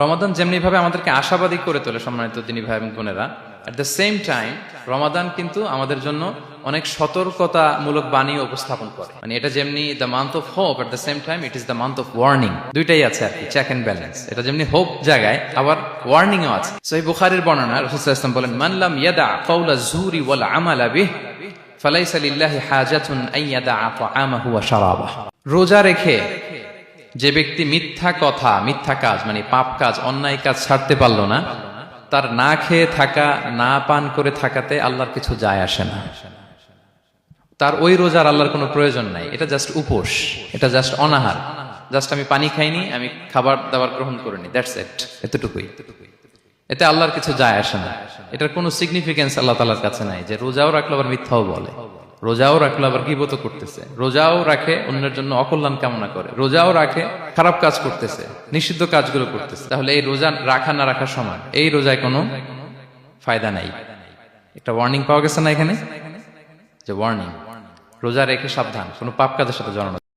রমাদান যেমনি ভাবে আমাদেরকে আশাবাদী করে তোলে সম্মানিত দিনী ভাই এবং বোনেরা, এট দ্য সেম টাইম রমাদান কিন্তু আমাদের জন্য অনেক সতর্কতামূলক বাণী উপস্থাপন করে। মানে এটা যেমনি the month of hope, at the same time it is the month of warning. দুইটাই আছে আর কি, চেক এন্ড ব্যালেন্স। এটা যেমনি হোপ জায়গায়, আবার ওয়ার্নিং ও আছে। সহিহ বুখারীর বর্ণনা, রাসূল সাল্লাল্লাহু আলাইহি ওয়াসাল্লাম বলেন, মান লাম ইয়াদা কাওলা যুরি ওয়াল আমালা বিহি ফালাইসা লিল্লাহি হাজাতুন আন ইয়াদা তাআমাহু ওয়া শারাবাহু। রোজা রেখে যে ব্যক্তি মিথ্যা কথা, মিথ্যা কাজ মানে পাপ কাজ, অন্যায় কাজ ছাড়তে পারলো না, তার না খেয়ে থাকা, না পান করে থাকাতে আল্লাহর কিছু যায় আসে না। তার ওই রোজার আল্লাহর কোনো প্রয়োজন নাই। এটা জাস্ট উপোস, এটা জাস্ট অনাহার, জাস্ট আমি পানি খাইনি, আমি খাবার দাবার গ্রহণ করিনি, দ্যাটস ইট, এতটুকুই। এতে আল্লাহর কিছু যায় আসে না। এটার কোনো সিগনিফিকেন্স আল্লাহ তাআলার কাছে নাই যে রোজাও রাখলো আবার মিথ্যাও বলে, রোজাও রাখলো আবার গীবত করতেছে, রোজাও রাখে অন্যের জন্য অকল্যাণ কামনা করে, রোজাও রাখে খারাপ কাজ করতেছে, নিষিদ্ধ কাজগুলো করতেছে। তাহলে এই রোজা রাখা না রাখার সমান, এই রোজায় কোনো ফায়দা নাই। একটা ওয়ার্নিং পাওয়া গেছে না এখানে, যে ওয়ার্নিং, রোজা রেখে সাবধান, কোনো পাপ কাজের সাথে জড়ানো।